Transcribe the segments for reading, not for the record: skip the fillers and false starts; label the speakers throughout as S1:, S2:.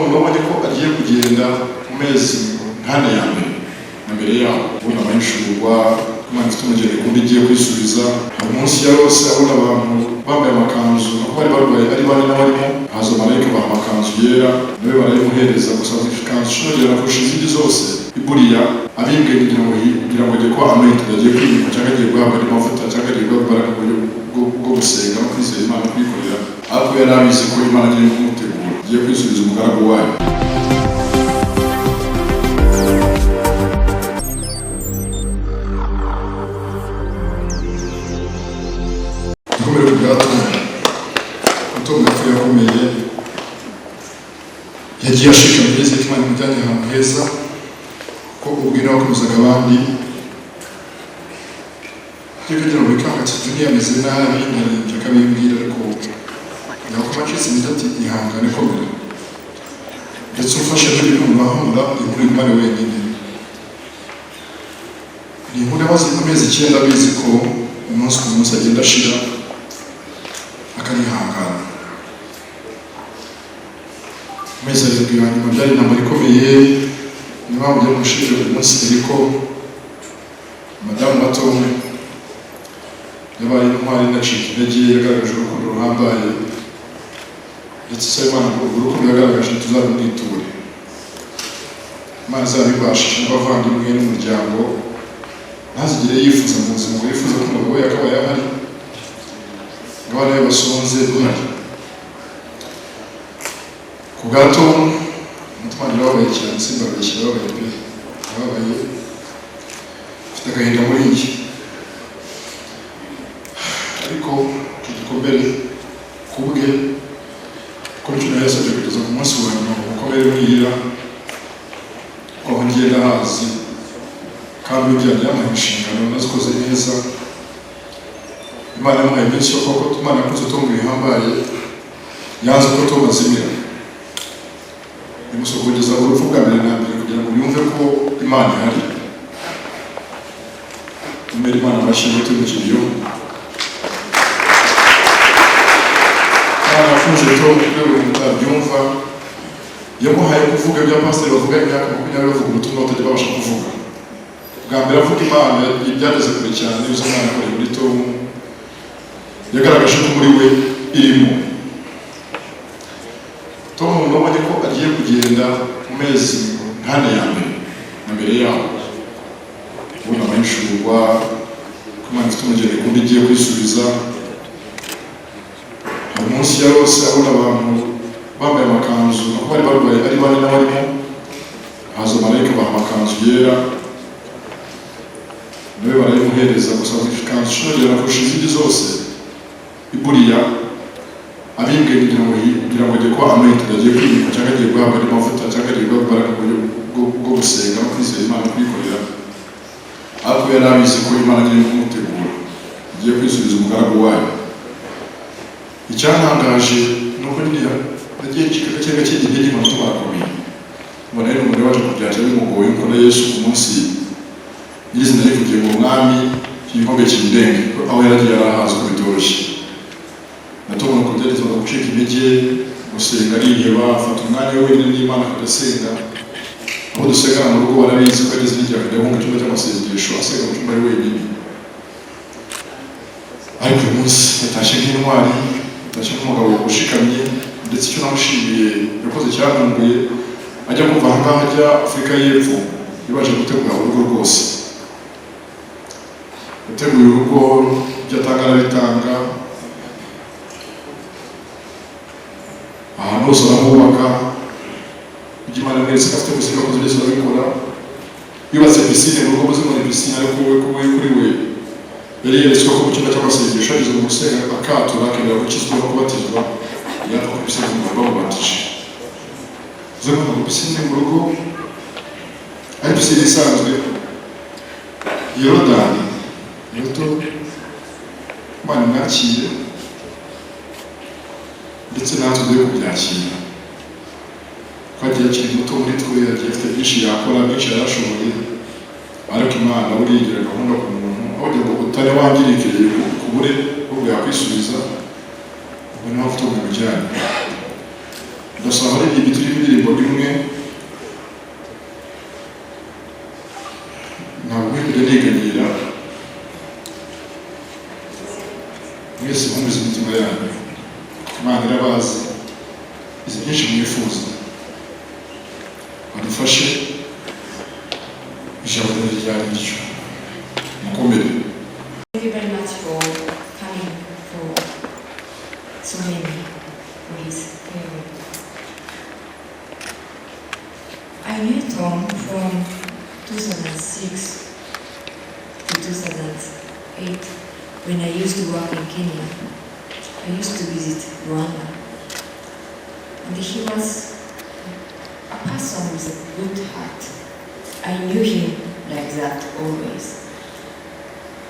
S1: umuntu wabonye ko agiye kugenda mu mezi nkane ya mbere yaho ubona amahishurwa Imana ifite umugeni kundi igiye kwisubiza umunsi yarose abona abantu bambaye amakanzu kuko bari barwaye ari bane n'abarimo haza marayika baha amakanzu yera nawe barayimuhereza gusa ikanzu ishobora kurusha izindi zose iburiya abimbwe kugira ngo ajye kwa amahita agiye kwimika cyangwa agiye guhabwa amavuta cyangwa agiye guhabwa imbaraga bwo gusenga no kwizera Imana kuyikorera ariko yari abizi ko Imana agiye kumutegura agiye kwisubiza umugaragu wayo. Ikomere bwato utomba ko yakomeye yagiye ashika mbese Imana imujyanye ahantu heza ko ubwira wakomezaga abandi kugira ngo bikanga dunia ameze nabi ndarembye akabimbwira ariko nakoma cyose ndati ihangane komera ndetse ufashe n'ibintu mahura inkuru Imana wenyine ni inkuru amaze amezi 9 bizi ko umunsi ku munsi agenda ashira akanihangana meza y'ibyo nyuma byari intambara ikomeye niba mujya mushije uyu munsi ariko madamu mato yabaye intwari ndacika intege yagaragaje urukundo ruhambaye ndetse se Imana urukundo yagaragaje tuzarumwiture Imana izabibashisha n'abavandimwe n'umuryango ntazigire yifuza mu buzima ngo yifuza ko umugabo we akaba yahari abana be basonze duhari ku gato umutwaro wabaye cyane simbabeshye wabaye pe wabaye ufite agahinda muri iki ariko tugikomere kubwe ko icyo yasabye kugeza ku munsi wa nyuma ukomere mwira ko ngenda hazi kandi ujyanye y'amahishingano nazikoze neza Imana yamuhaye iminsi yo koko Imana yakoze Tom bihambaye yaza ko Tom azimira imusogogeza urupfu bwa mbere na mbere kugira ngo yumve ko Imana ihari imbere Imana abashyiriye tumukiriyo afunze Tom rero mutabyumva yamuhaye kuvuga ibya pasiteri bavuga imyaka 20 bavuga ubutumwa batajya babasha kuvuga bwa mbere avuga Imana ibyageze kure cyane izo Imana yakoreye muri Tom yagaragaje ko muri we irimo Tom nabonye ko agiye kugenda mu mezi nkane ya mbere yaho ubona amahishurwa ko Imana ifite umugeni kundi igiye kwisubiza umunsi yarose abona abantu bambaye amakanzu kuko bari barwaye ari bane n'abarimo haza marayika baha amakanzu yera nawe barayimuhereza gusa ikanzu ishobora kurusha izindi zose iburiya abimbwe kugira ngo ajye kwa amahita agiye kwimika cyangwa agiye guhabwa amavuta cyangwa agiye guhabwa imbaraga bwo gusenga no kwizera Imana kuyikorera ariko yari abizi ko Imana agiye kumutegura agiye kwisubiza umugaragu wayo. Icyantangaje nuko nyine nagiye kigakeka cy'intege mu mutima wakomeye mbona rero umugore waje kubyakira bimugoye ko na Yesu ku munsi nyizina ari kugira ngo umwami igikombe cy'indenge aho yaragiye arahazwa bitoroshye natubona ko byageze mu gucika intege gusenga ariheba afata umwanya we wenyine n'Imana agasenga aho dusengana mu rugo barabizi ko ageze n'igihe akajya mu cyumba cy'amasengesho asenga mu cyumba ari wenyine ariko uyu munsi yatashye nk'intwari yatashye nk'umugabo ushikamye ndetse icyo namushimiye yakoze cyantunguye ajya kuva aha ngaha ajya Afurika y'Epfo yabaje gutegura urugo rwose yateguye urugo ibyo atanga arabitanga ahantu hose arahubaka ibyo Imana mwese afite gusiga ko byose arabikora yubatse pisine mu rugo maze muri pisine ariko we kuri we yari yeretswe ko mu cyumba cy'amasengesho ageze mu gusenga akatura akemera gukizwa no kubatizwa yatwa ku pisine mu rugo bamubatije zo ku pisine mu rugo ari pisine isanzwe Yorodani Yoto Imana mwakire ndetse natwe dore kubyakira kwagiye akiri muto muri twe yagiye afite byinshi yakora byinshi yarashoboye ariko Imana urigira gahunda ku muntu aho ngo utari wangirikire kubure ubwo yakwisubiza ubwo naho ufite umujyana ndasaba ari ibitiri indirimbo njye niganyira mwese mukomeze imitima yanyu. Imana irabazi izi byinshi mwifuza, badufashe ijambo ryari ryo mukomere.
S2: Thank you very much for coming for so many for his prayer. I knew Tom from 2006 to 2008 when I used to work in Kenya. I used to visit Rwanda. And he was a person with a good heart. I knew him like that always.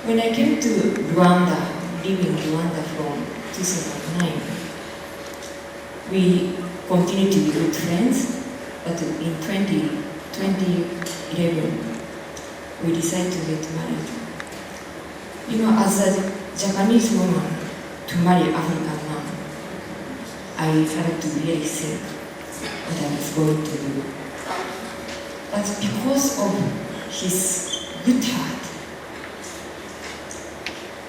S2: When I came to Rwanda, living in Rwanda from 2009, we continued to be good friends, but in 2011, we decided to get married. You know, as a Japanese woman, to marry African man, I felt to really think what I was going to do. But because of his good heart,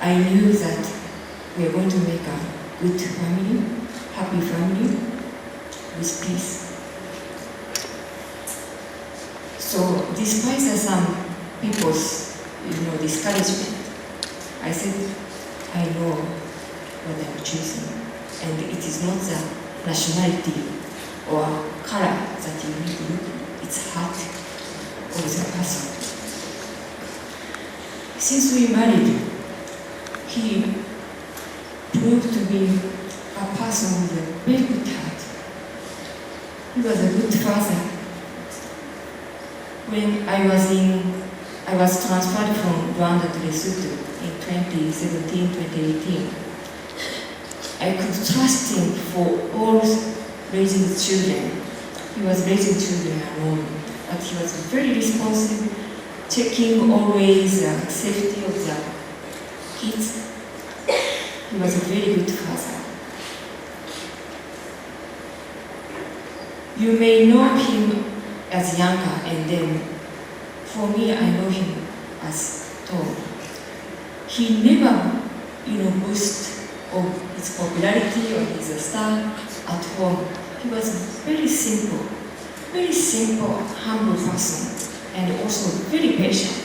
S2: I knew that we were going to make a good family, happy family, with peace. So despite some people's, discouragement, I said, I know what I'm choosing, and it is not the nationality or color that you need to look, it's heart of the person. Since we married, he proved to be a person with a very good heart. He was a good father. When I was transferred from Rwanda to Lesotho in 2017-2018. I could trust him for all raising children. He was raising children alone, but he was very responsive, checking always the safety of the kids. He was a very good father. You may know him as Yanga, and then for me, I know him as Tom. He never, boasted of his popularity or his star at home. He was very simple, humble person, and also very patient.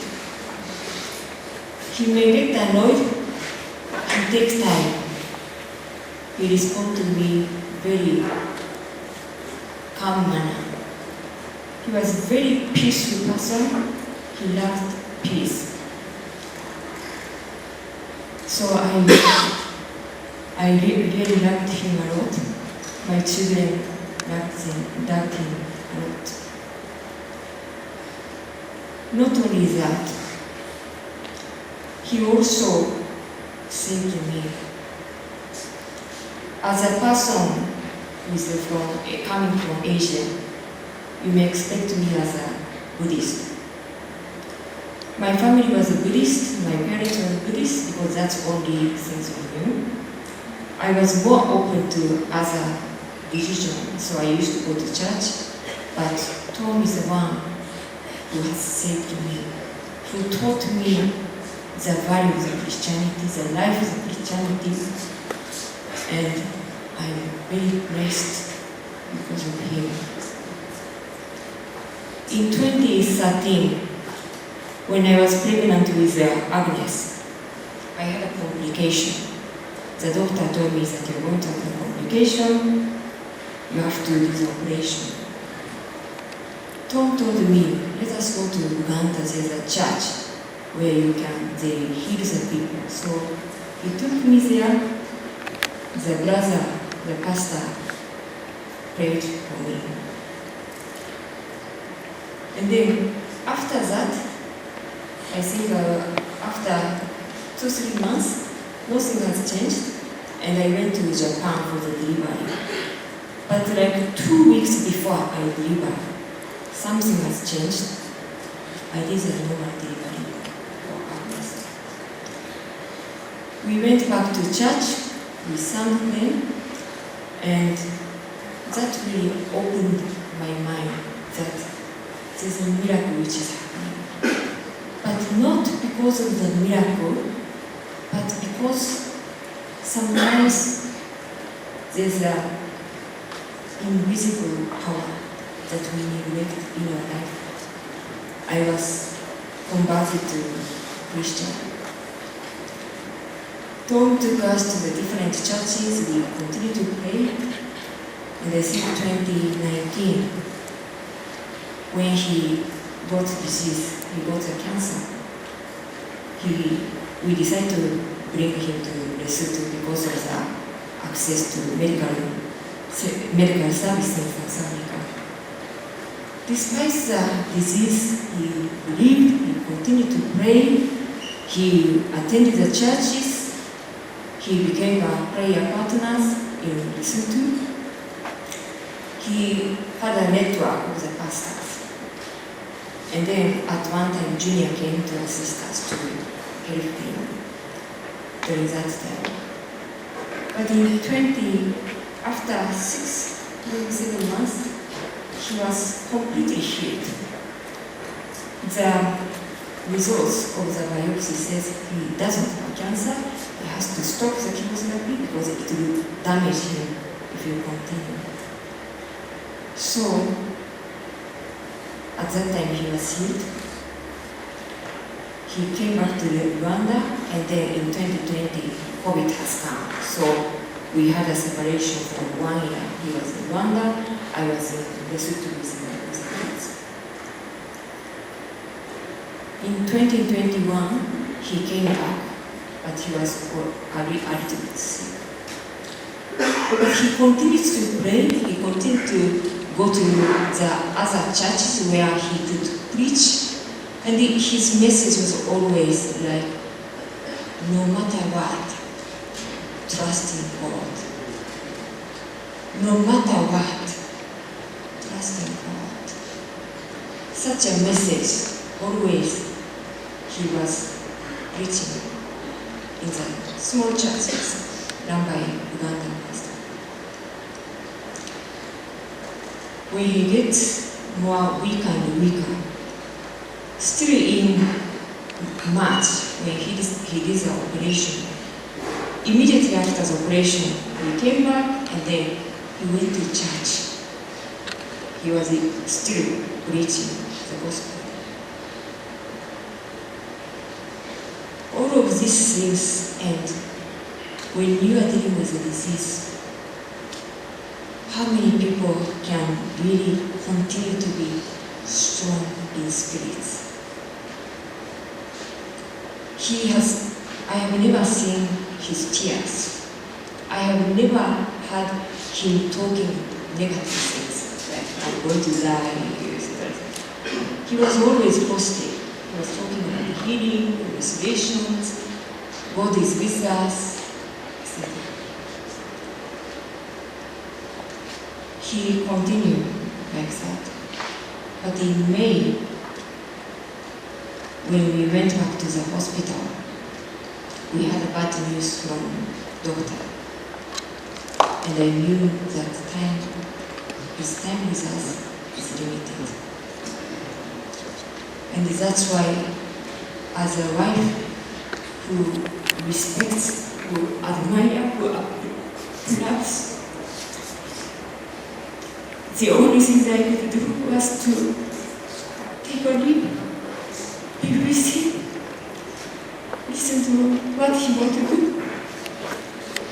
S2: He may get annoyed, he takes time. He responds to me very calm manner. He was a very peaceful person. He loved peace. So I really loved him a lot. My children loved him a lot. Not only that, he also said to me, as a person coming from Asia, you may expect me as a Buddhist. My family was a Buddhist, my parents were Buddhist, because that's only things we knew. I was more open to other religions, so I used to go to church, but Tom is the one who has said to me, who taught me the values of Christianity, the life of Christianity, and I'm very blessed because of him. In 2013, when I was pregnant with Agnes, I had a complication. The doctor told me that you're going to have a complication, you have to do the operation. Tom told me, let us go to Uganda, there's a church where they heal the people. So he took me there, the brother, the pastor, prayed for me. And then after that, I think after 2-3 months, nothing has changed, and I went to Japan for the delivery. But like 2 weeks before I delivered, something has changed. I did a normal delivery for Agnes. We went back to church, we sang them, and that really opened my mind that there's a miracle which is happening. But not because of the miracle, but because sometimes there's an invisible power that we neglect in our life. I was converted to Christian. Tom took us to the different churches. We continued to pray. And I think 2019, when he got disease, he got a cancer, we decided to bring him to Lesotho because of the access to medical services in South Africa. Despite the disease, he believed, he continued to pray, he attended the churches, he became a prayer partner in Lesotho. He had a network of the pastors. And then at one time, Junior came to assist us to help him during that time. But in after 7 months, he was completely healed. The results of the biopsy says he doesn't have cancer. He has to stop the chemotherapy because it will damage him if you continue. So, at that time he was healed. He came back to Rwanda, and then in 2020, COVID has come. So, we had a separation for 1 year. He was in Rwanda, I was in Lesotho with the kids. In 2021, he came back, but he was a little bit sick. But he continues to pray, he continued to go to the other churches where he could preach, and his message was always like, no matter what, trust in God. No matter what, trust in God. Such a message, always, he was preaching in the small churches run by Ugandan pastor. When he gets more weaker and weaker, still in March, when he did the operation, immediately after the operation, he came back and then he went to church. He was still preaching the gospel. All of these things, and when you are dealing with a disease, how many people can really continue to be strong in spirit? I have never seen his tears. I have never had him talking negative things, like I'm going to die. He was always positive. He was talking about healing, restorations, God is with us, etc. He continued like that. But in May, when we went back to the hospital, we had a bad news from doctor. And I knew that his time with us is limited. And that's why, as a wife who respects, who admires, who loves, the only thing that I could do was to take a leap, be with him, listen to what he wanted to do,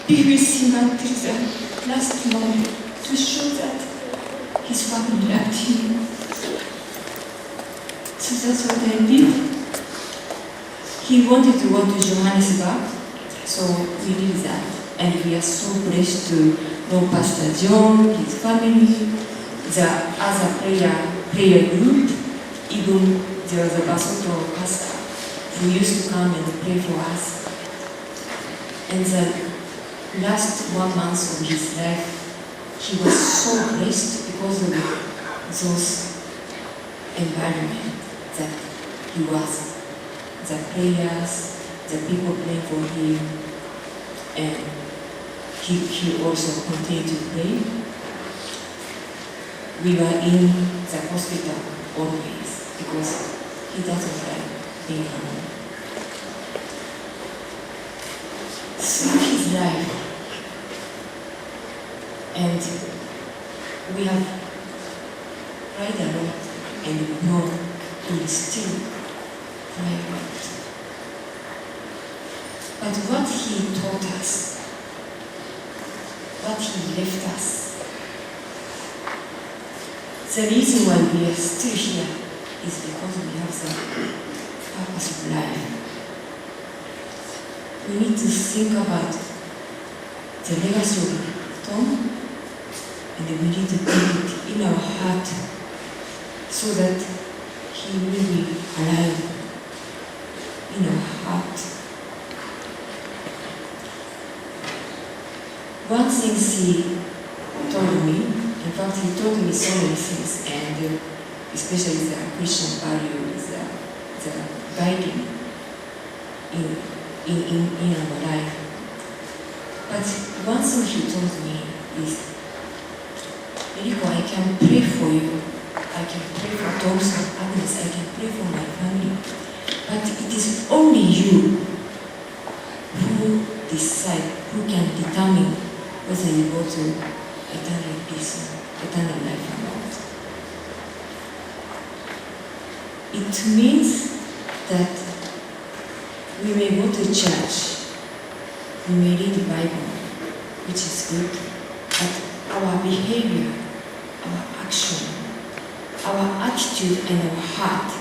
S2: be with him until the last moment to show that his family loved him. So that's what I did. He wanted to go to Johannesburg, so we did that. And we are so blessed to know Pastor John, his family, the other prayer group, even there was a Basotho pastor who used to come and pray for us. And the last 1 month of his life, he was so blessed because of those environments that he was. The prayers, the people praying for him, and he also continued to pray. We were in the hospital always because he doesn't like being alone. through his life, and we have cried a lot, and we know he is still crying a lot. But what he taught us, what he left us, the reason why we are still here is because we have the purpose of life. We need to think about the legacy of Tom, and we need to put it in our heart so that he will be alive in our heart. One thing he told me, in fact, he told me so many things, and especially the Christian value is the guiding in our life. But one thing he told me is, Eriko, I can pray for you, I can pray for Tom's and others, I can pray for my family, but it is only you who decide, who can determine whether you go to eternal peace, eternal life or not. It means that we may go to church, we may read the Bible, which is good, but our behavior, our action, our attitude and our heart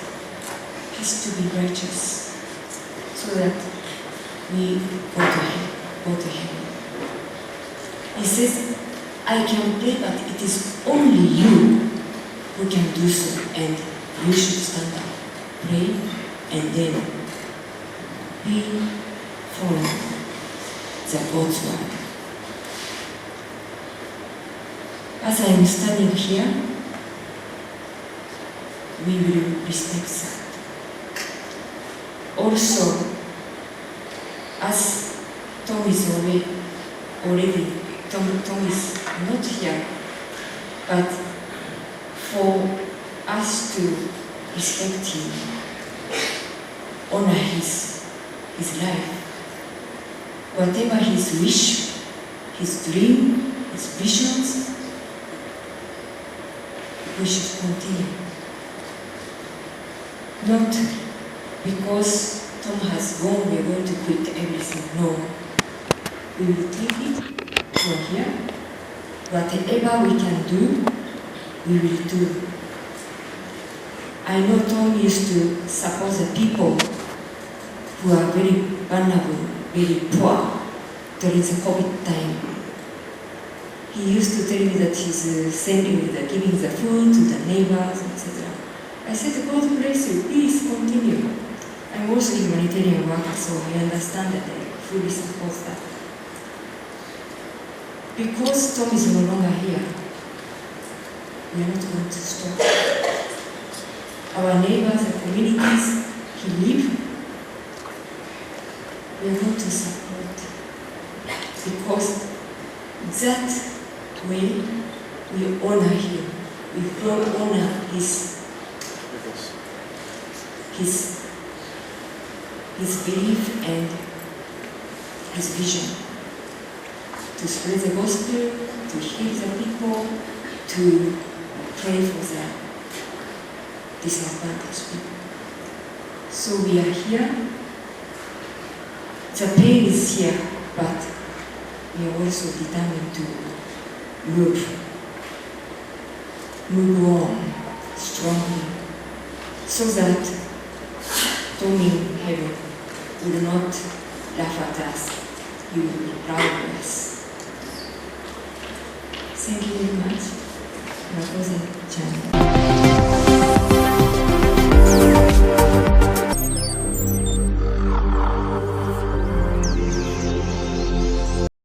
S2: has to be righteous so that we go to heaven. He says, I can pray, but it is only you who can do so, and you should stand up, pray, and then be following the God's word. As I am standing here, we will respect that. Also, as Tom is already Tom is not here, but for us to respect him, honor his life, whatever his wish, his dream, his visions, we should continue. Not because Tom has gone, we are going to quit everything. No. We will take it from here. Whatever we can do, we will do. I know Tom used to support the people who are very vulnerable, very poor during the COVID time. He used to tell me that he's giving the food to the neighbors, etc. I said, God bless you, please continue. I'm also a humanitarian worker, so I understand that I fully support that. Because Tom is no longer here, we are not going to stop. Our neighbors, the communities he lived, we are going to support. Because that way we honor him. We honor his belief and his vision. To spread the gospel, to heal the people, to pray for the disadvantaged people. So we are here. The pain is here, but we are also determined to move on strongly, so that Tom in heaven will not laugh at us, he will be proud of us. Thank you very much. That was a channel.